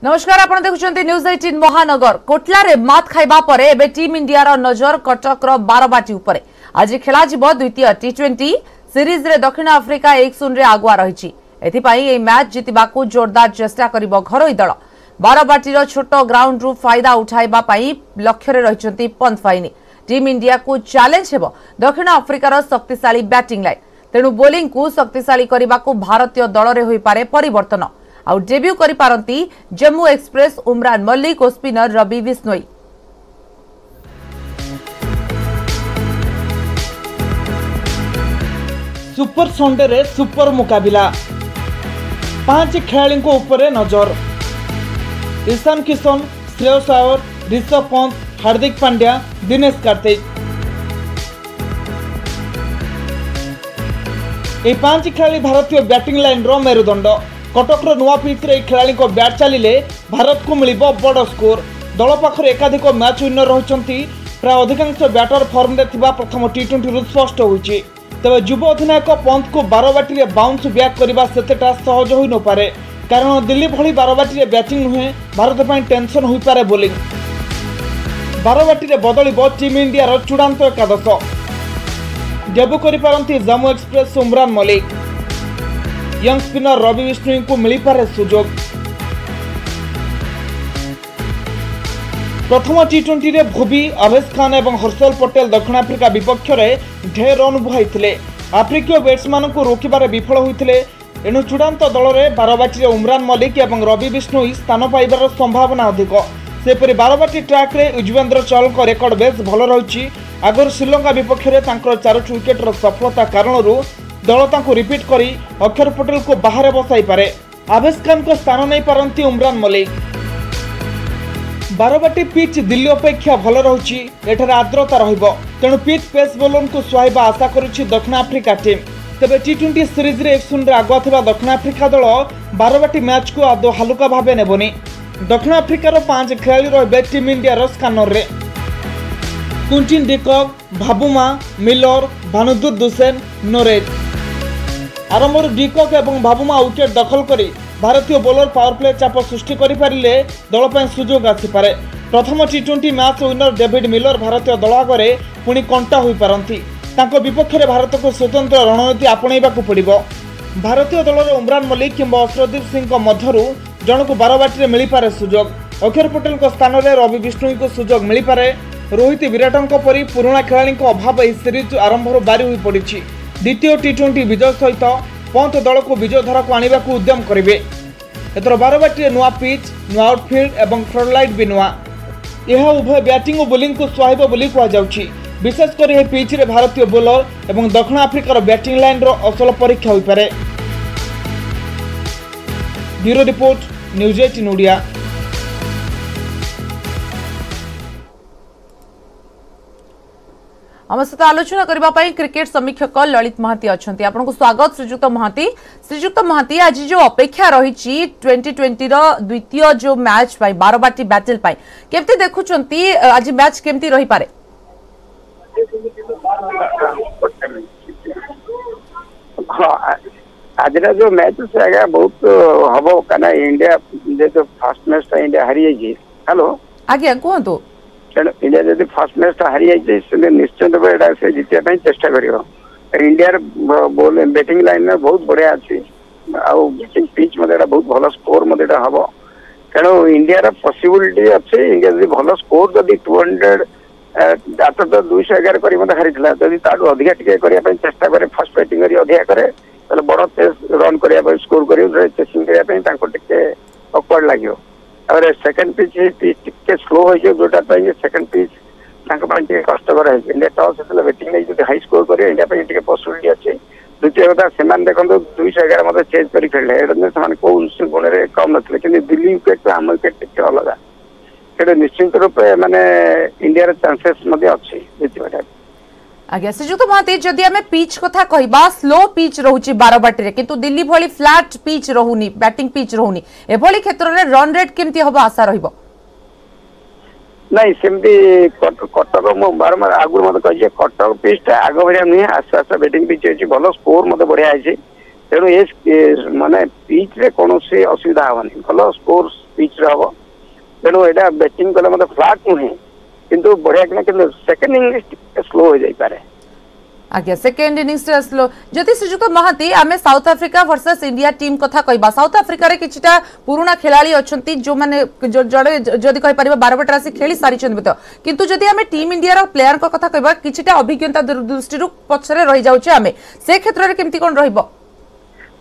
नमस्कार आपण देखुछन्ती न्यूज 18 महानगर कोटला रे मात खाइबा परे एबे टीम इंडिया रो नजर कटक रो 12 बाटी उपरे आज खेला जिवो द्वितीय टी20 सीरीज रे दक्षिण अफ्रीका 1-0 रे आगुआ रहिछि एथि पई ए मैच जितिबाकू जोरदार चेष्टा करिवो घरोई दल 12 बाटी रो छोटो ग्राउंड रु फायदा उठाइबा पई लक्ष्य रे रहिछन्ती पंत फाइनी टीम इंडिया को चैलेंज हेबो दक्षिण अफ्रीका रो शक्तिशाली बैटिंग लाइन तेणु बोलिंग को शक्तिशाली करिबाकू भारतीय दल रे होई पारे परिवर्तन आउ डेब्यू करि पारंती जम्मू एक्सप्रेस उमरान मल्लिक और spinner Ravi Bishnoi. Super Sunday रे सुपर मुकाबिला 5 खेलाड़ी को ऊपर नजर ईशान किशन श्रेयस अय्यर ऋषभ पंत हार्दिक पांड्या दिनेश कार्तिक ये 5 खिलाड़ी भारतीय बैटिंग लाइन रो मेरुदंड कटक नुआ पिच रे खेलाड़ी को बैट चलिले भारत को मिल बड़ स्कोर दल पाखर एकाधिक मैच विनर रही प्राय अधिकांश बैटर फॉर्म रे थिबा प्रथम टी20 रु स्पष्ट होइछि तेज युव अधिनायक पंत को 12 बाटी रे बाउंस बैक करबा सेतेटा सहज होई न पारे कारण दिल्ली भली 12 बाटी रे बैटिंग नुहे भारत पई टेंशन होई पारे बोलिंग 12 बाटी रे बदलिबो टीम इंडिया रो चूड़ांत एकादश डेब्यू करि पारंती Jammu express Umran Malik young spinner Ravi Bishnoi को मिल पारे सुजोग प्रथम टी20 रे भुवी अवेश खान और हर्षल पटेल दक्षिण अफ्रीका विपक्ष में ढेर रन बुहाई आफ्रिकीय बैट्समैन को रोकबार विफल होते एणु चूड़ांत दल में 12 बाटी उमरान मल्लिक और रवि बिश्नोई स्थान पाइबार संभावना अधिक सेपरी 12 बाटी ट्रैक रे युजवेंद्र चहल रेकर्ड बेस भल रही आगर श्रीलंका विपक्ष में 4 विकेट सफलता कारण दल तांको रिपीट करी अक्षर पटेल को बाहर बसाई पारे आवेश खान को स्थान नहीं पारंती उमरान मल्लिक 12 बाटी पिच दिल्ली अपेक्षा भल रही एठार आर्द्रता रहिबो तेणु पिच पेस बॉलर को सुहाइबा आशा करुछि दक्षिण अफ्रीका टीम तेबे टी20 सीरीज रे 1-0 रे आगुआ थिबा दक्षिण अफ्रीका दल 12 बाटी मैच को आदो हलुका भाबे नेबोनी दक्षिण अफ्रीकार 5 खेलाड़ी रहिबे टीम इंडिया रो स्कानर रे कुंटिन डिकॉक भाबुमा मिलर भानुदुत दुसेन नोरेज आरंभर डिकॉक और भाबुमा विकेट दखल करी भारतीय बोलर पावर प्ले चाप सृष्टि करिपारिले दल पय सुजोग आसीपारे प्रथम टी20 मैच विनर डेविड मिलर भारतीय दल आगे पुणी कंटा होई पारंती तांको विपक्ष में भारत को स्वतंत्र रणनीति आपणैबाकू पड़िबो भारतीय दल रे उमरान मल्लिक किंबा अर्शदीप सिंह मध्यरु जनकु 12 बाटी मिल पारे सुजोग अक्षर पटेल स्थान में रवि बिश्नोई को सुजोग मिल पारे रोहित विराटों परी पुराणा खेलाड़ी अभाव यह सीरीज आरंभ बारी होई पड़ी द्वितीय टी20 विजय सहित पंत दल को विजय धारा को आने को उद्यम करेंगे एथर 12 बाटी नुआ पिच नुआ आउटफिल्ड और फ्रंटलाइट भी नुआ यह उभय बैटिंग और बोलिंग को सुहाइब बोली कहुच्छी विशेषकर यह पिच रे भारतीय बोलर और दक्षिण अफ्रीकार बैटिंग लाइन रो असल परीक्षा होई पारे। Bureau report news 18 Odia. आम सहित आलोचना करने क्रिकेट समीक्षक ललित महांती अच्छा आपको स्वागत श्रीजुक्त महांती आज जो अपेक्षा रही 2020 द्वितीय जो मैच 12 बाटी बैटल केमती देखुंट आज मैच केमती रही पारे आज जो मैच से आगे बहुत हम कहना इंडिया जो फास्ट मैच इंडिया हारी जाइए हेलो आज्ञा कहतु तेणु इंडिया जब फास्ट मैच हारी जाइए निश्चित भाव से जितने चेष्टा कर इंडिया बोल बैटिंग लाइन में बहुत बढ़िया अच्छी बैटिंग पिच मतलब बहुत भल स्कोर मतलब हम तेणु इंडिया पॉसिबिलिटी अच्छे इंडिया जब भल स्कोर जब 200 तो 211 कर हारी जदि अधिका टी चेष्टा करे फास्ट बैटिंग अधिका करे बड़ रन करने स्कोर कर चेसिंग करने अकवर्ड लगे और सेकंड पिच टिके स्लो हो जोटा सेकंड पिच कष्टकर है इंडिया टॉस होता बैटिंग नहीं हाई स्कोर कर इंडिया पॉसिबिलिटी अच्छे द्वितीय कथा से देखो 211 मतलब चेंज कर खेले कौ गुण में कम ना कि दिल्ली विकेट आम विकेट टे अलग से निश्चित रूप मानने इंडिया चांसेस अच्छी जीतवा आज्ञा श्रीजुक्त महांती जदि आम पिच कथा कहबा स्लो पिच रोची 12 बाटी रे किंतु दिल्ली भली फ्लैट पिच रहुनी बैटिंग पिच रहुनी एभली क्षेत्र में रन रेट केमती हबो आशा रहिबो नहीं सेमती कटक मु बारंबार आगुर मत कहि कटक पिचटा आग भरिया नुहे आस्ते आस्ते बैटिंग पिच अछि भल स्कोर मत बढ़िया अछि तेणु ये माने पिच रे कौन से असुविधा हेनी भल स्कोर पिच हम तेणु यहाँ बैटिंग कले मतलब फ्लाट नुहे किंतु बढ़िया कि सेकेंड इनिंग्स स्लो हो जाई पारे। आज्ञा सेकेंड इनिंग्स स्लो जदि श्रीजुक्त महांती आमे south Africa versus India team कथा कहबा साउथ अफ्रीका रे किछटा पुराना खिलाड़ी अछंती जो माने जड़े जदि कहि परिबा 12 बटे राशि खेली सारी छन तो किंतु जदि आमे टीम इंडिया रो प्लेयर को कथा कहबा किछटा अभिज्ञता दृष्टि पछरे रहि जाउचे आमे से क्षेत्र रे केमती कोन रहइबो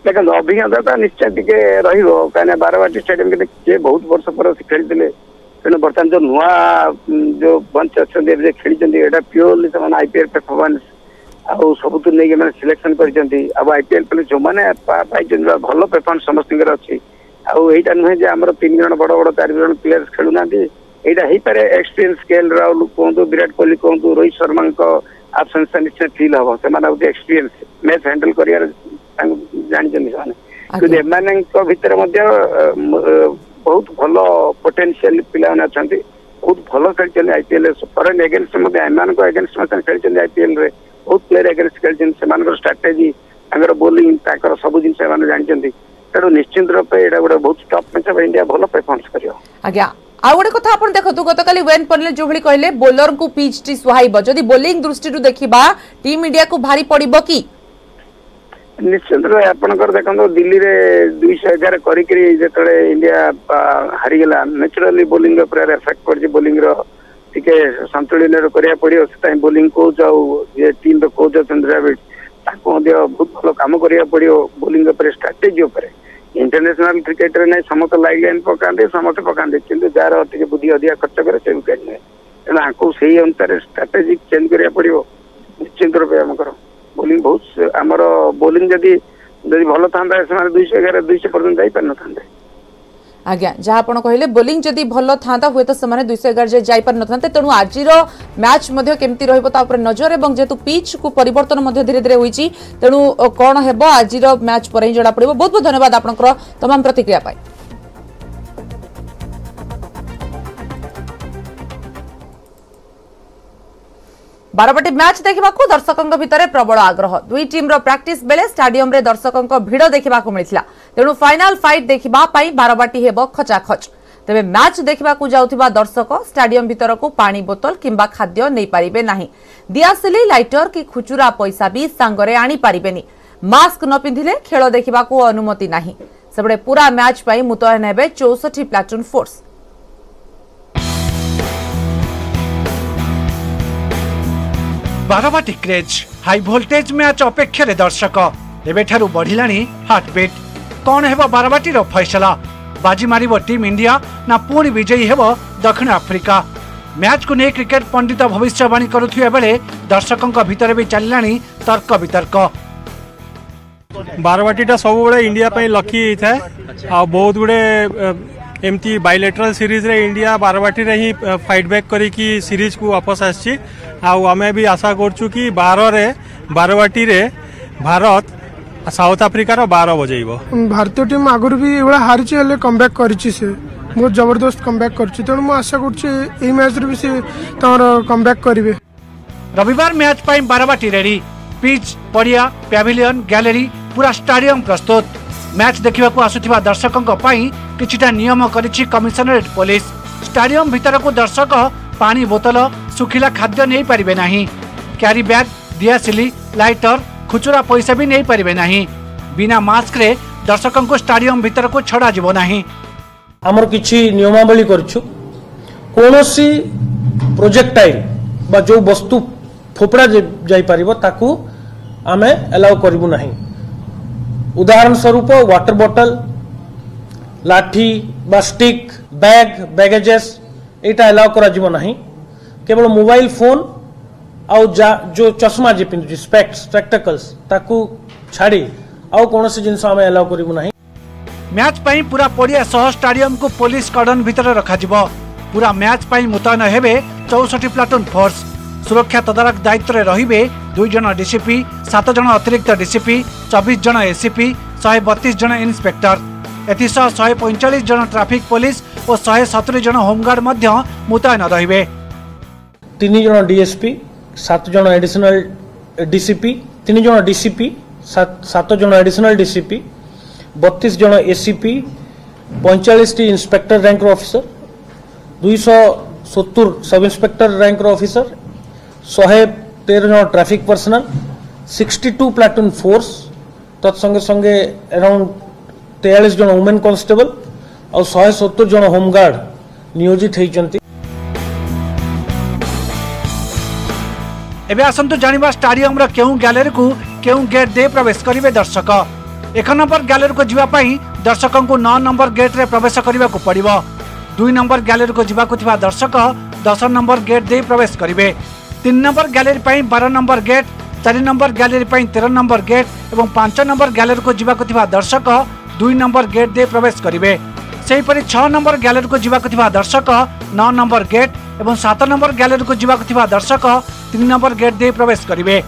देखो अभिज्ञता निश्चय टिके रहिबो काने 12 बाटी स्टेडियम के बहुत वर्ष पर खेली दिले तेणु बर्तमान जो नुआ जो बंच अच्छे खेली प्योरली से आईपीएल परफॉर्मेंस आउ सब नहीं मैंने सिलेक्शन कर आईपीएल पे जो मैंने भल परफॉर्मेंस समस्त अच्छी आईटा नुहे आम 3 जन बड़ बड़ 4 जन प्लेयर्स खेलुना यहाँ हो पारे एक्सपीरियंस स्केल राहुल कहतु विराट कोहली कहतु रोहित शर्मा आब्सेंस निश्चय फील हम से एक्सपीरियंस मैच हैंडल कर जानते भितर बहुत भल पोटेंशियल पिला बहुत भल खेल आईपीएल फॉरेन एगेंस्ट एगेंस्ट खेल आईपीएल रे बहुत प्लेयर एगेंस्ट खेल स्ट्राटेजी बोलिंग सब जिन जानते तेणु निश्चित रूप से गोटे बहुत टफ मैच इंडिया भल परफॉर्मेंस कर आज्ञा आ गोटे कथा आपन देखतु गतकाली वेन पनले जो भली कहले बोलर को पिच टी सुहाइबो जदी बोलिंग दृष्टि देखिबा टीम इंडिया को भारी पड़िबो की निश्चित रूप आपनकर देखो दिल्ली रे 211 करिकरी जेतले इंडिया हारीगला नेचुरली बोलिंग ऊपर इफेक्ट पड़छि बोलिंग रो टिके संतुलन रो करिया पड़ियो से बोलिंग कोच ये टीम रो कोच चंद्राविड ताको बहुत भलो काम करिया पड़ियो बोलिंग ऊपर स्ट्रेटजी ऊपर इंटरनेशनल क्रिकेट रे नै समस्त लाइन लाइन पकांदे समस्त पकांदे किंतु जार टिके बुद्धि अधिया खर्च करे से विकेट नै एना आको सही अनुसार स्ट्रेटजी चेंज करिया पड़ियो निश्चित रूप हमकर बोलिंग बहुत आमर बोलिंग जदि भल था 211 200 पर्यटन जाई पार न थांदे आज्ञा जहाँ आप कहले बोलिंग जदि भल था हुए तो से 211 जाई पार न थांते तेणु आज मैच केमती रहिबो ता ऊपर नजर एवं जेतु पिच को परिवर्तन धीरे धीरे होईची तेणु कौन हेबो आज मैच पर ही जड़ा पड़िबो। बहुत बहुत धन्यवाद आपनकर तमाम प्रतिक्रिया पाई। बारवाटी मैच देखा दर्शकों भितर प्रबल आग्रह दुई टीम प्रैक्टिस बेले स्टाडियम रे दर्शकों भिड़ देखा मिलता तेणु फाइनाल फाइट देखा बारवाटी हेब खचाखच तेबे मैच देखा जाउथिबा दर्शक स्टाडियम भितर को पानी बोतल किंबा खाद्य नहीं पारिबे नाही दियासिली लाइटर कि खुचुरा पैसा भी सांगरे आनी पारिबेनी मास्क न पिंधिले खेल देखा अनुमति नाही सेबडे पूरा मैच पई मुतयन हेबे 64 platoon force. Barabati craze high voltage match अपेक्षा दर्शक एबेठारु बढ़िलानी हार्टबीट कौन हेबो बारवाटी रो फैसला बाजी मारिबो टीम इंडिया ना पुणी विजयी हेबो दक्षिण अफ्रीका मैच को नहीं क्रिकेट पंडित भविष्यवाणी करुथिबा बेले दर्शकों भितर भी चलिलानी तर्क वितर्क बारवाटीटा सब बड़े इंडिया पे लकी था आ बहुत गुड़े एमती बायलेटरल सीरीज रे इंडिया बारवाटी रे ही फाइट बैक करी की सीरीज को वापस आसी आमे भी आशा करछु कि 12 रे बारवाटी रे भारत साउथ अफ्रीका रो 12 बजेइबो। भारतीय टीम आगुर भी एवढा हारिची हले कमबैक करिछि से बहुत जबरदस्त कमबैक करछि तेणु मु आशा करछि एई मैच रे भी से तार कमबैक करिवे। रविवार मैच पाई बारवाटी रेडी पिच पड़िया पैविलियन गैलरी पूरा स्टाडियम प्रस्तुत मैच देखा आसुथिबा दर्शकों पाई किछिटा नियम करिछि कमिशनरेट पुलिस स्टाडियम भितर को दर्शक पानी बोतल सुखिला खाद्य नहीं पारिबे नाही क्यारी बैग दियासिली लाइटर खुचुरा पैसा भी नहीं पारिबे नाही बिना मास्क रे दर्शकों को स्टाडियम भितर को छड़ा जिवो नाही। हमर किछि नियमावली करछु कोनोसी प्रोजेक्टाइल बा जो वस्तु फोपड़ा जाई पारिबो ताकू आमे अलाउ करबु नाही उदाहरण स्वरूप वाटर बॉटल लाठी बा स्टिक बैग बैगेजेस एटा अलाउ करा जिवो नाही केवल मोबाइल फोन आउ जो चश्मा जे पिंदु स्पेक्स स्पेक्टिकल्स ताकू छाड़ी आउ कोनोसी जिंस आमे अलाउ करबु नाही। मैच पई पूरा पड़िया सह स्टाडियम को पुलिस कॉर्डन भितर रखा जिवो पूरा मैच पई मुतयन हेबे 64 प्लाटून फोर्स सुरक्षा तदारक दायित्व रे रहिबे 2 जन डीसीपी 7 जन अतिरिक्त डीसीपी 24 जन एसीपी 132 जन इन्स्पेक्टर एथिसह 145 जन ट्रैफिक पुलिस और 170 जन होमगार्ड मध्य मुतयन रहिबे। 3 जन डीएसपी 7 जन एडिशनल डीसीपी 3 जन डीसीपी 7 जन एडिशनल डीसीपी 32 जन ACP 45 inspector rank officer 270 sub inspector rank officer 113 जन ट्रैफिक पर्सनल 62 प्लाटून फोर्स तत्संगे संगे अराउंड 43 जन वुमेन कांस्टेबल और 170 जन होमगार्ड नियोजित होती। एबे आसंतु जानिबा स्टाडियम रो केउ गैलरी को केउ गेट दे प्रवेश करिवे दर्शक। 1 नंबर गैलरी को जीवा पई दर्शकों को 9 नंबर गेट रे प्रवेश करने को पड़िबो। 2 नंबर गैलरी को जीवा थिबा दर्शक 10 नंबर गेट दे प्रवेश करिवे। 3 नंबर गैलरी पई 12 नंबर गेट, 4 नंबर गैलरी पई 13 नंबर गेट एवं 5 नंबर गैलरी को जीवा थिबा दर्शक 2 नंबर गेट दे प्रवेश करिवे। सेही परि 6 नंबर गैलरी को जीवा थिबा दर्शक 9 नंबर गेट एवं 7 नंबर गैलरी को जीवा थिबा दर्शक 3 नंबर गेट दे प्रवेश करिवे।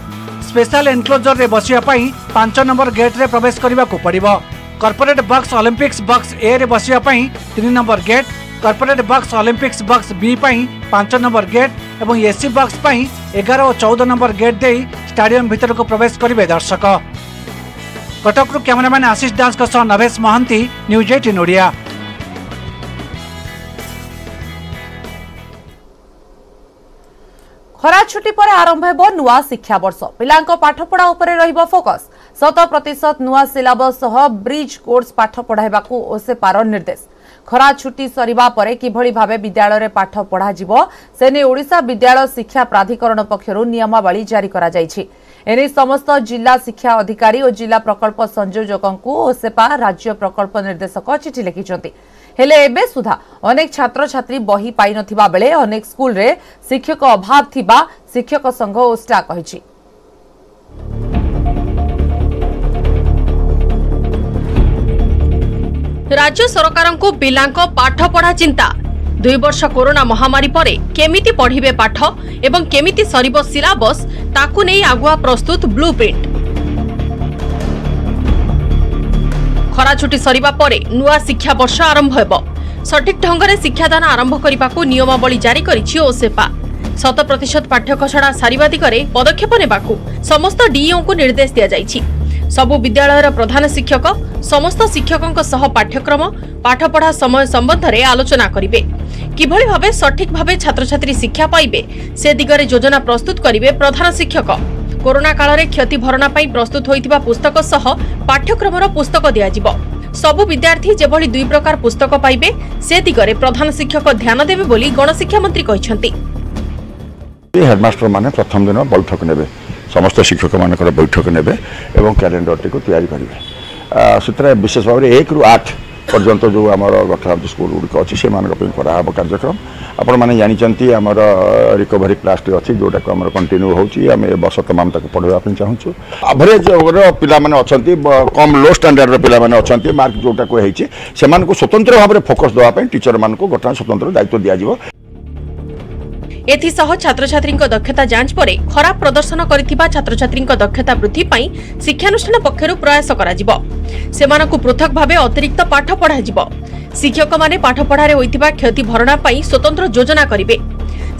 स्पेशल एनक्लोजर रे बसिया पई 5 नंबर गेट रे प्रवेश करने को पड़िबो। Corporate box Olympics box A रे बसिया पई 3 number gate, corporate box Olympics box B पई 5 नंबर गेट एवं एसी बॉक्स पई 11 और 14 नंबर गेट दे स्टाडियम भीतर को प्रवेश करिवे दर्शक। कटक कैमरामैन आशीष दास का सह नवेश महांती, न्यूज 18 ओडिया। खरा छुट्टी पर आरंभ हेबो नुआ शिक्षा वर्ष। पिलांको पाठपढ़ा उपरे रहिबो फोकस। 100% नुआ सिलेबस सह ब्रिज कोर्स पाठ पढ़ाइबाकू ओसेपार निर्देश। खरा छुट्टी सरिबा परे किभଳି भाबे विद्यालय रे पाठ पढ़ा जिवो सेने ओडिशा विद्यालय शिक्षा प्राधिकरण पक्षरु नियमावली जारी करा जायछि। एने समस्त जिला शिक्षा अधिकारी और जिला प्रकल्प संयोजकंकू ओसेपा राज्य प्रकल्प निर्देशक चिठी लिखिछन्ति। हेले एबे सुधा अनेक छात्र छात्री बही पाई नथिबा बेले अनेक स्कूल रे शिक्षक अभाव थिबा शिक्षक संघ ओस्टा कहिछि। राज्य सरकार को पिलांको पाठ पढ़ा चिंता। 2 वर्ष कोरोना महामारी परे केमिति पढ़िबे पाठ एवं केमिति सरिबो सिलेबस ताकू नै आगुआ प्रस्तुत ब्लूप्रिंट। खरा छुट्टी सरिबा परे नुआ शिक्षा वर्ष आरंभ हेबो। सठिक ढंग रे शिक्षादान आरंभ करिबाकू नियमावली जारी करिछि ओसेपा। 100% पाठ्यखसड़ा सारिबा दिगरे पदक्षेप नेबाकू समस्त डीईओ को निर्देश दिया जाइछि। सबु विद्यालयर प्रधान शिक्षक समस्त शिक्षकों सह पाठ्यक्रम पाठपढ़ा समय संबंध में आलोचना करिवे। किभଳି भाबे सठिक भाबे छात्र छात्री शिक्षा पाइबे से दिगरे योजना प्रस्तुत करिवे प्रधान शिक्षक। कोरोना काल रे क्षति भरणा पई प्रस्तुत होइतिबा पुस्तक सह पाठ्यक्रमर पुस्तक दिया जिवो। सबु विद्यार्थी जेभଳି 2 प्रकार पुस्तक पाइबे से दिगरे प्रधान शिक्षक ध्यान देबे बोली गणशिक्षा मंत्री कहिसंती। हेडमास्टर माने प्रथम दिन बैठक नेबे, समस्त शिक्षक मानकर बैठक नेबे एवं कैलेंडर टी को तैयारी करेंगे। से विशेष भाव में 1 ରୁ 8 पर्यंत जो आम गठराज स्कूल गुड़िक अच्छी से कराब कार्यक्रम आपण मैंने जानते आमर रिकवरी क्लास टी अच्छी जोटा को आम कंटिन्यू होमें वर्ष तमाम पढ़ाई चाहूँ। एवरेज पिलाने अच्छा कम लो स्टैंडर्ड पिलाने अच्छा मार्क जोटा को स्वतंत्र भाव में फोकस देवाई टीचर मान गठन स्वतंत्र दायित्व दिज्व। एथिसह छात्र छात्री दक्षता जांच परे खराब प्रदर्शन करिथिबा छात्र छात्री दक्षता वृद्धि पई शिक्षानुष्ठान पक्षरु प्रयास कराजिबो। सेमानकु पृथक भाबे अतिरिक्त पाठ पढ़ाजिबो। शिक्षक माने पाठ पढ़ारे होइथिबा क्षति भरणा पई स्वतंत्र योजना करिवे।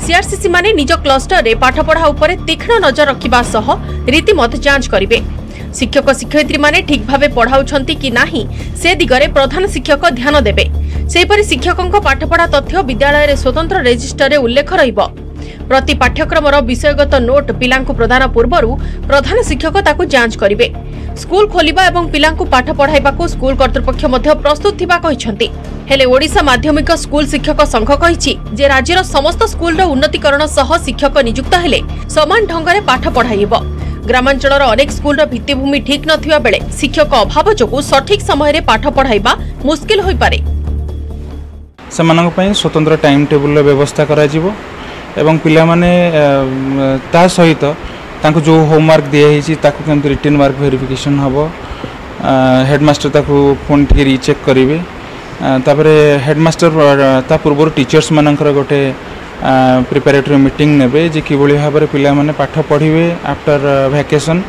सीआरसीसी माने निज क्लस्टर रे पाठ पढ़ा उपरे तीक्ष्ण नजर रखिबा सह रीतिमत जांच करिवे। शिक्षक शिक्षयित्री माने ठीक भाबे पढ़ाउछंती कि नाही से दिगरे प्रधान शिक्षक ध्यान देबे। सेहीपरि शिक्षकों पाठपढ़ा तथ्य विद्यालय रे स्वतंत्र रेजिस्टर रे उल्लेख रहिबो। प्रति पाठ्यक्रमर विषयगत नोट पिलांकु प्रदान पूर्वरु प्रधान शिक्षक ताकु जांच करिवे। स्कूल खोलिबा एवं पिलांकु पाठ पढ़ाइबाकु स्कूल कर्तृपक्ष मध्य प्रस्तुत थिबा कहिसंती। हेले ओडिशा माध्यमिक स्कूल शिक्षक संघ कहिछि जे राज्यर समस्त स्कूल रो उन्नतीकरण सह शिक्षक नियुक्त हेले समान ढंगरे पाठ पढ़ाइबो। ग्रामांचलर अनेक स्कूल रो भित्तिभूमि ठीक नथिबा बेले शिक्षक अभाव जोगु सठिक समय रे पाठ पढ़ाइबा मुश्किल होई पारे। सेमानक पई स्वतंत्र टाइम टेबल व्यवस्था करा जिवो एवं पिला माने ता सहित तांको जो होमवर्क दिया हिची ताको केमति रिटन वर्क वेरिफिकेशन हबो। हेडमास्टर ताको फोन टिके रीचेक करिवे। तापरे हेडमास्टर ता पूर्व टीचर्स मानकर गोटे प्रिपेरेटरी मीटिंग नेबे जे किभଳି भाबरे पिला माने पाठ पढ़िवे आफ्टर वैकेशन।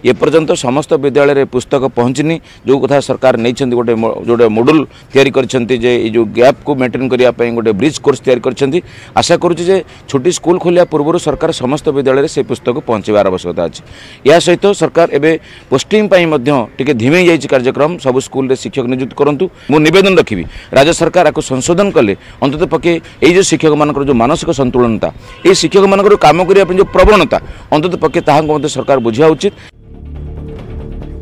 एपर्यंत समस्त विद्यालय पुस्तक पहुँचनी जो कथा सरकार नहीं गोटे जो मॉड्यूल तैयारी करछंती जे जो गैप को मेंटेन करने गोटे ब्रिज कोर्स तैयारी करछंती आशा करुच्ची जे छोटी स्कूल खोलिया पूर्व सरकार समस्त विद्यालय से पुस्तक पहुँचार आवश्यकता अच्छी या सहित सरकार एवं पोस्टिंग टे धीमे जाइए कार्यक्रम सब स्कूल रे शिक्षक नियुक्त करूँ मु निवेदन रखी राज्य सरकार आपको संशोधन कले अंतत पक्षे ये शिक्षक मान जो मानसिक संतुलनता ये शिक्षक मान काम करने जो प्रवणता अंतत पक्षे ताकि सरकार बुझा उचित।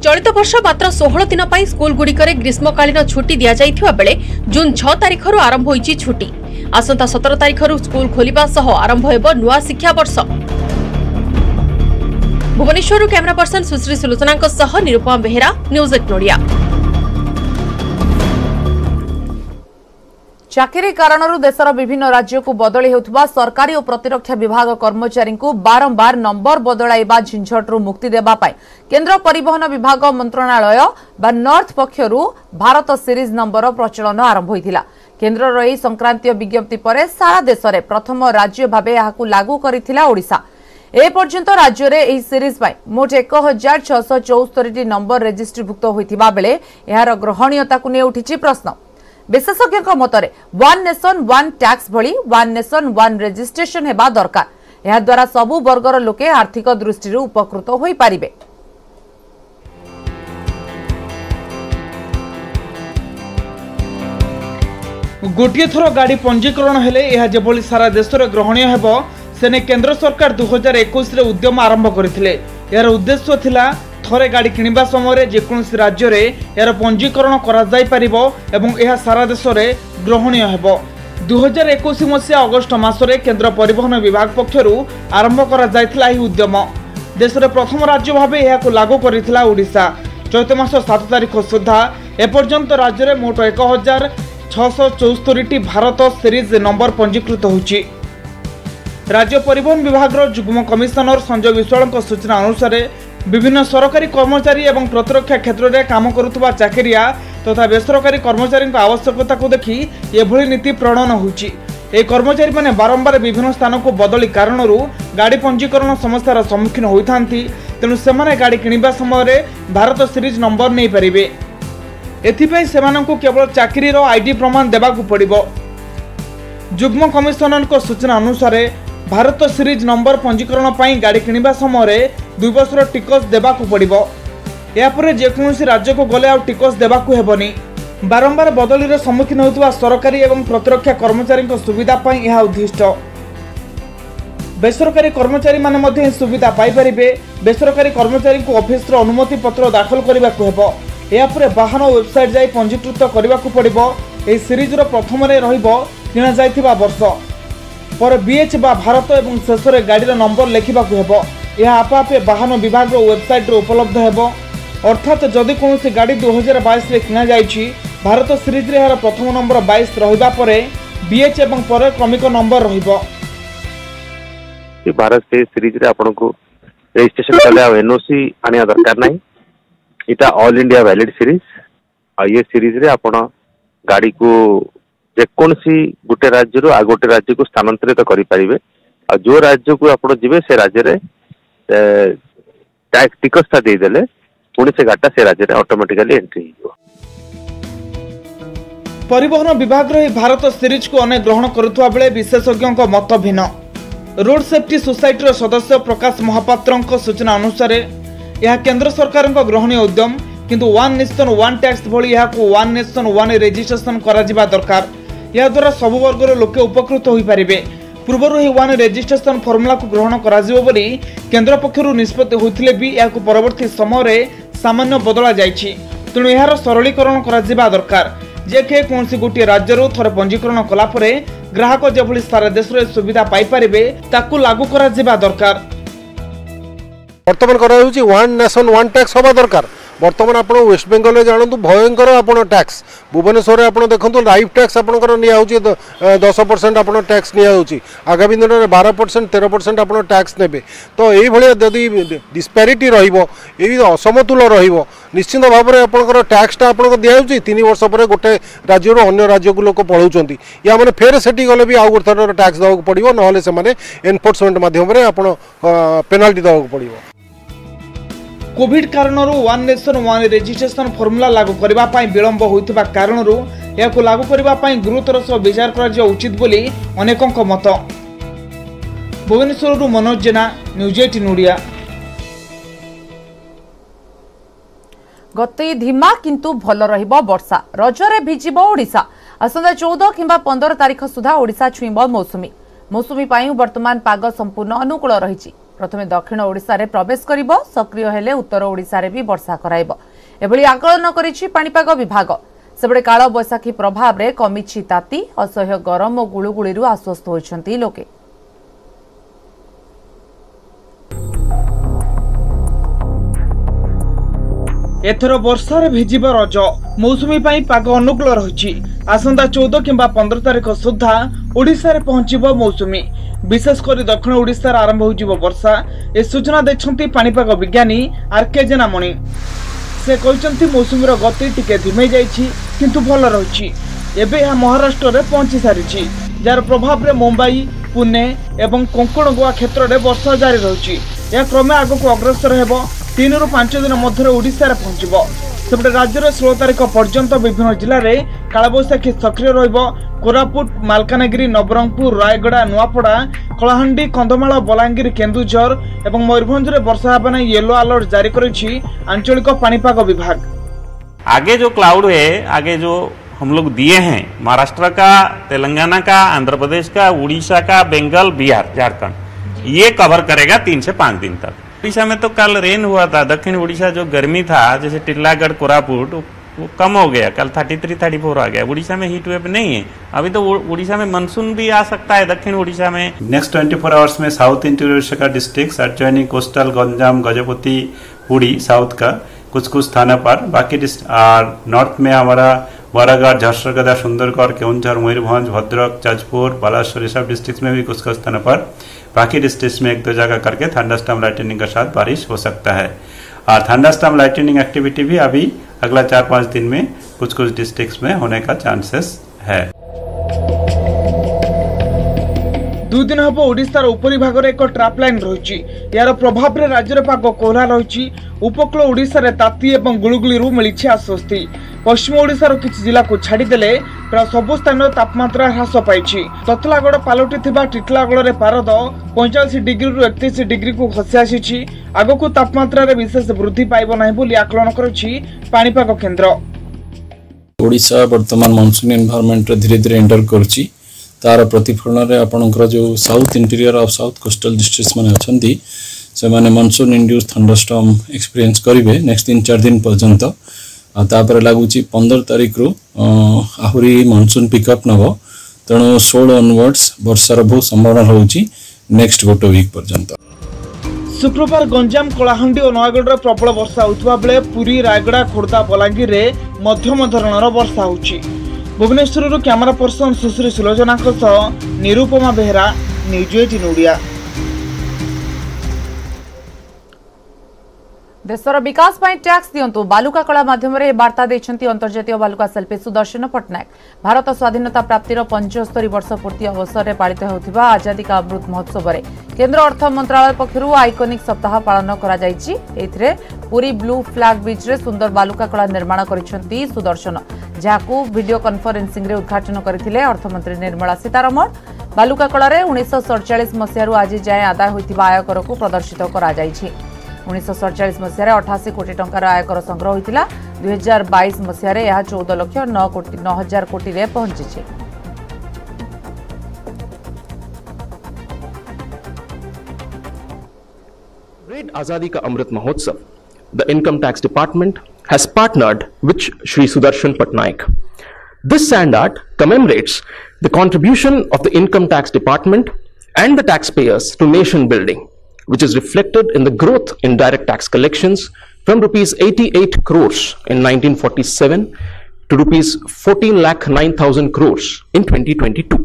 चलित वर्ष मात्र 16 दिन पर स्कूल गुड़िकर ग्रीष्मकालीन छुट्टी दि जाइथिबा बेले जून 6 तारिख आरंभ होईची छुट्टी आसंता 17 तारिख स्कूल खोलिबा सह आरंभ हेबो नुआ शिक्षा वर्ष। भुवनेश्वर कैमरा पर्सन सुश्री सुलोचना सह निरुपमा बेहेरा न्यूज 8 नोडिया। चाकरी कारणरू देशर विभिन्न राज्य को बदली होउथबा सरकारी और प्रतिरक्षा विभाग कर्मचारी को बारंबार नंबर बदलाइबा झिंझटरू मुक्ति देबा पाई केंद्र परिवहन विभाग मंत्रणालय बा नॉर्थ पक्षरु भारत सीरीज नंबर प्रचलन आरंभ होइथिला। केंद्रर एही संक्रांतीय विज्ञप्ति परे सारा देश में प्रथम राज्य भाबे याकू लागू करिथिला ओडिशा। ए पर्यंत राज्य में एही सीरीज पाई मोट 1674 नंबर रेजिस्ट्रीभुक्त होइथिबा बेले एहार ग्रहणीयता को ने उठिछि प्रश्न। विशेषज्ञ मतरे वन नेशन वन टैक्स भली वन नेशन वन रजिस्ट्रेशन हेबा दरकार। यह द्वारा सबु वर्गर लोके आर्थिक दृष्टि उपकृत होई पारिबे। गोटे थर गाड़ी पंजीकरण हेले यह जेभली सारा देश में ग्रहणीय हेबो सेने केंद्र सरकार 2021 रे उद्यम आरंभ करथिले। यार उद्देश्य थिला थरे गाड़ी किनिबा समय जेकोसी राज्य में यार पंजीकरण करा जाय परिबो एवं यह सारा देश में ग्रहणीय हेबो। 2021 मसीहा अगस्ट मासरे केंद्र परिवहन विभाग पक्षरु आरंभ करा जायथिला एही उद्यम। देश में प्रथम राज्य भाबे यहाकू लागू करिथिला ओडिशा। चैत मास 7 तारिख सुधा एपर्यंत राज्य में मोट 1674 भारत सीरीज नंबर पंजीकृत होछि। राज्य परिवहन विभाग जुग्म कमिशनर संजय विश्वाल सूचना अनुसार विभिन्न सरकारी कर्मचारी एवं प्रतिरक्षा क्षेत्र में काम करुवा चाकरिया तथा बेसरकारी कर्मचारी आवश्यकता को देखि एभली नीति प्रणयन होछि। ए कर्मचारी माने बारंबार विभिन्न स्थान को बदली कारणरू गाड़ी पंजीकरण समस्यार सम्मुखीन होइथांती तेणु सेमाने गाड़ी किनिबा समय भारत सीरीज नंबर नहीं पारिबे। एथिपई सेमानंकु केवल चाकरीर आईडी प्रमाण देबाकू पड़िबो। जुग्म कमिशनर को सूचना अनुसार भारत सीरीज नंबर पंजीकरण पाई गाड़ी किनिबा समय 2 वर्षर टिकस देबाकू पड़िबो। यापर जेकोसी राज्य को गले आ टिकस देबाकू हेबनी। बारंबार बदली रे सम्मुखीन होतुवा सरकारी एवं प्रतिरक्षा कर्मचारी सुविधा पाई यह उद्दिष्ट। बेसरकारी कर्मचारी माने मध्य सुविधा पाई परिबे। बेसरकारी कर्मचारी को ऑफिस रो अनुमति पत्र दाखल करबाकू हेबो। यापर वाहन वेबसाइट जाई पंजीकृत करबाकू पड़िबो। एही सीरीज रो प्रथम रे रहिबो किना जायथिबा वर्ष पर बीएच बा भारत एवं शेष में गाड़ी नंबर लिखा हेबो। यह आपे आपे वाहन विभाग वेबसाइट रे उपलब्ध हेबो। अर्थात जदि कौन गाड़ी 2022 रे किना जाइछि भारत सीरीज रे यार प्रथम नंबर 22 रहिबा परे बीएच एवं पर क्रमिक नंबर रहिबो। भारत सीरीज रे आपन को रजिस्ट्रेशन कले एनओसी आनिया दरकार नाही। इटा ऑल इंडिया वैलिड सीरीज आ ये सीरीज रे आपन गाड़ी को जेकोसी गोटे राज्य आ गोटे राज्य को स्थानांतरित करि परिबे। आ जो राज्य को आपण जिवे से राज्य रे टैक्स टिकस दे देले पुणी से गाटा से राज्य रे ऑटोमेटिकली एंट्री हो। परिवहन विभाग रे भारत सीरीज को अनेक ग्रहण करुवा बेले विशेषज्ञों को मत भिन्न। रोड सेफ्टी सोसाइटी रो सदस्य प्रकाश महापात्र सूचना अनुसार यह केंद्र सरकार ग्रहणीय उद्यम किंतु वन नेशन वन टैक्स भली यह वन नेशन वन रजिस्ट्रेशन करा जिबा दरकार। यह द्वारा सब वर्गर लोके उपकृत होई परिबे। पूर्व ही वन रजिस्ट्रेशन फर्मुला को ग्रहण करा जिवो बोली केंद्र पक्षरु निष्पत्ति होइथिले भी यह परवर्ती समय रे सामान्य बदला जाइछि। तेणु यार सरलीकरण करा जिबा दरकार जे के कोनसी गोटे राज्यरू थरे पंजीकरण कला परे ग्राहक जेभली सारा देश रे सुविधा पाई परिबे ताकू लागू करा जिबा दरकार। वर्तमान करा होउछि वन नेशन वन टैक्स होबा दरकार। बर्तमान आप वेस्ट बेंगल में जानतु भयंकर आप टैक्स भुवनेश्वर में आप देखो लाइफ टैक्स आपंकर नि 10% आप टैक्स नि आगामी दिन में 12% 13% आप टैक्स ने तो ये जदि डिस्पैरिटी रही असमतुल निश्चित भाव में आपंकर टैक्सटा आपको दिखाई 3 वर्ष पर गोटे राज्य अन्य राज्य को लोक पढ़ाऊँच या मैंने फेर से गले भी आउ गोटे थर टैक्स देवाक पड़ो ना एनफोर्समेंट मध्यम आप पेनाल्टी देवाक पड़ो। कोविड कारणरू one nation one registration formula लागू करबा पई विलंब होइतबा कारणरू याको लागू करबा पई गुरुतर सह विचार करा उचित बोली अनेकक मत। भुवनेश्वर मनोज जेना, न्यूज 18 ओडिया। गति धीमा किंतु भल रहिबो वर्षा। रजरे भिजिबो ओडिशा। आसंता 14 किंबा 15 तारिख सुधा ओडिशा छुईबो मौसुमी। मौसुमी पाई वर्तमान पाग संपूर्ण अनुकूल रहिछि। प्रथमे दक्षिण ओडिशा रे प्रवेश करिबो, सक्रिय हेले उत्तर ओडिशा रे भी वर्षा कराइबो एभली आकलन करिछि पाणीपाग विभाग। सेबडे काल बैसाखी प्रभाव रे कमिछि ताती, असह्य गरम और गुळुगुळीरु आश्वस्त होइछन्ति लोके। एथर वर्षार भिजिब रज। मौसुमी पाई पाग अनुकूल रही। आसंता 14 किंबा 15 तारिख सुधा ओडिशा रे पहुंचिबो मौसुमी। विशेषकर दक्षिण ओडिशा आरंभ हो वर्षा। ए सूचना देछन्ति पाणीपाग विज्ञानी आरके जेनामणि। से कहते मौसुमीर गति टिके धीमे जाइछि किंतु भल रही। एबे यह महाराष्ट्र रे पहुंची सारिछि, जार प्रभाव रे मुंबई, पुणे एवं कोंकण गोवा क्षेत्र में वर्षा जारी रही। यह क्रमे आगक अग्रसर हेब। 3 ରୁ 5 दिन मध्य ओडिशा रे पहुंचिबो। सेपटे राज्य रे 16 तारिख पर्यंत विभिन्न जिले में कालबैशाखी सक्रिय रहिबो। कोरापुट, मालकानगिरी, नवरंगपुर, रायगड़ा, नुआपड़ा, कलाहांडी, कंधमाल, बलांगीर, केन्दुझर एवं मयूरभंज रे वर्षा हेबा नै येलो अलर्ट जारी करिछि आंचलिक पाणीपाग विभाग। आगे जो क्लाउड है, आगे जो हम लोग दिए हैं महाराष्ट्र का, तेलंगाना का, आंध्र प्रदेश का, उड़ीसा का, बंगाल, बिहार, झारखंड, ये कवर करेगा 3 से 5 दिन तक। उड़ीसा में तो कल रेन हुआ था। दक्षिण उड़ीसा जो गर्मी था, जैसे टिल्लागढ़, कोरापुट, वो कम हो गया। कल 33-34 आ गया। उड़ीसा में हीट वेव नहीं है अभी तो। उड़ीसा में मानसून भी आ सकता है दक्षिण उड़ीसा में। नेक्स्ट 24 आवर्स में साउथ इंटीरियर उड़ीसा का district adjoining coastal Ganjam, Gajapati, Puri south का कुछ स्थानों पर, बाकी नॉर्थ में हमारा बरागढ़, झरसुगुड़ा, सुंदरगढ़, केउंझर, मयूरभंज, भद्रक, जाजपुर, बालासोर, सब डिस्ट्रिक्ट में भी कुछ स्थानों पर, बाकी डिस्ट्रिक्ट में 1-2 जगह करके थंडरस्टॉर्म लाइटनिंग के साथ बारिश हो सकता है। और थंडरस्टॉर्म लाइटनिंग एक्टिविटी भी अभी अगला 4-5 दिन में कुछ डिस्ट्रिक्ट्स में होने का चांसेस है। 2 दिन हम ओडिशार उपरी भाग में एक ट्रैप लाइन रही। यार प्रभाव में राज्य में पाग कोहला रही। उपकूल ओडिशा रे ताती एवं गुळुगुळीरु मिलिछि आश्वस्ति। पश्चिम ओडिशार किछि जिला को छाड़ीदेले प्राय सबु स्थान तापमात्रा ह्रास पाइछि। ततलागड़ पालटी थिबा टिटलागड़ रे पारद 45 डिग्री रु 31 डिग्री को खसी आसिछि। आगको तापमात्रा रे विशेष वृद्धि पाइबो नाही बोली आकलन करिछि पाणीपाग केन्द्र। ओडिशा वर्तमान मानसून एनवायरनमेंट रे धीरे धीरे एंटर करछि। तार प्रतिफलन रे आपनकर जो south interior of south coastal districts माने अछंती से माने मानसून इंड्यूस थंडरस्टॉर्म एक्सपीरियंस करिवे नेक्स्ट 3-4 दिन पर्यंत। तापर लागुची 15 तारिख रु आहुरी मानसून पिकअप नबो। तेणु 16 ऑनवर्ड्स वर्षार बहुत संभावना रहउची नेक्स्ट गोटे वीक पर्यंत। शुक्रवार गंजाम, कलाहांडी और नयगढ़ में प्रबल वर्षा होता बेले पुरी, रायगड़ा, खोर्धा, बलांगीर में मध्यम धरणर वर्षा होची। भुवनेश्वर कैमरा पर्सन सुश्री सुलोचना निरुपमा बेहरा, न्यूज 18 ओडिया। देशर विकास पाई टैक्स दियंतु बालुका कला माध्यम रे वार्ता देछंती अंतर्जातीय बालुका शिल्पी सुदर्शन पट्टनायक। भारत स्वाधीनता प्राप्तिर 75 वर्ष पूर्ति अवसर में पालित होउथिबा आजादी का अमृत महोत्सव रे केंद्र अर्थ मंत्रालय पक्षरु आइकॉनिक सप्ताह पालन करा जायछि। एथिरे पुरी ब्लू फ्लैग बीच रे सुंदर बालुका कला निर्माण करिसंती सुदर्शन, जाकू वीडियो कॉन्फ्रेंसिंग रे उद्घाटन करथिले अर्थमंत्री निर्मला सीतारमण। बालुका कला रे 1947 मसियारु आज जाय आदाय होइथिबा आयकर को प्रदर्शित करा जायछि। 1947 मसीह 88 कोटी टंकार आयकर संग्रह होता। 2022 मसीह 14,09,09,000 कोटी रे पहुंची। Great Azadi Ka Amrit Mahotsav, the Income Tax Department has partnered with Shri Sudarshan Patnaik. This sand art commemorates the contribution of the Income Tax Department and the taxpayers to nation building, which is reflected in the growth in direct tax collections from rupees 88 crores in 1947 to rupees 14,09,000 crores in 2022.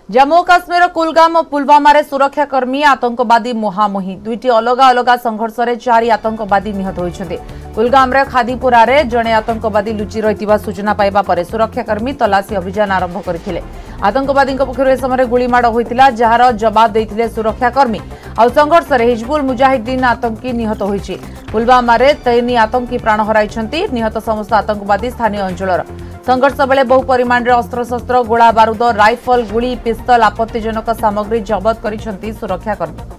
Jammu Kashmir Kulgam और पुलवामा रे सुरक्षाकर्मी आतंकवादी मुहामुही। दुईटी अलग अलग संघर्ष रे 4 आतंकवादी निहत होइछन्ते। कुलगाम रे खादीपुरा रे जणे आतंकवादी लुचि रहितिबा सूचना पाइबा परे सुरक्षाकर्मी तलाशी अभियान आरंभ करथिले। आतंकवादी पक्षरु ए समय गुलीमाड़ होइतिला, जहार जवाब देइथिले सुरक्षाकर्मी। ଆଉ ସଂଘର୍ଷରେ ହିଜବୁଲ ମୁଜାହିଦ୍ଦିନ ଆତଙ୍କୀ ନିହତ ହୋଇଛି। ପୁଲୱାମାରେ 3 ଆତଙ୍କୀ ପ୍ରାଣ ହରାଇଛନ୍ତି। ନିହତ ସମସ୍ତ ଆତଙ୍କବାଦୀ ସ୍ଥାନୀୟ ଅଞ୍ଚଳର। ସଂଘର୍ଷ ବେଲେ ବହୁ ପରିମାଣରେ ଅସ୍ତ୍ରଶସ୍ତ୍ର, ଗୋଳା ବାରୁଦ, ରାଇଫଲ, ଗୁଳି, ପିସ୍ତଲ, ଆପତ୍ତିଜନକ ସାମଗ୍ରୀ ଜବତ କରିଛନ୍ତି ସୁରକ୍ଷାକର୍ମୀ।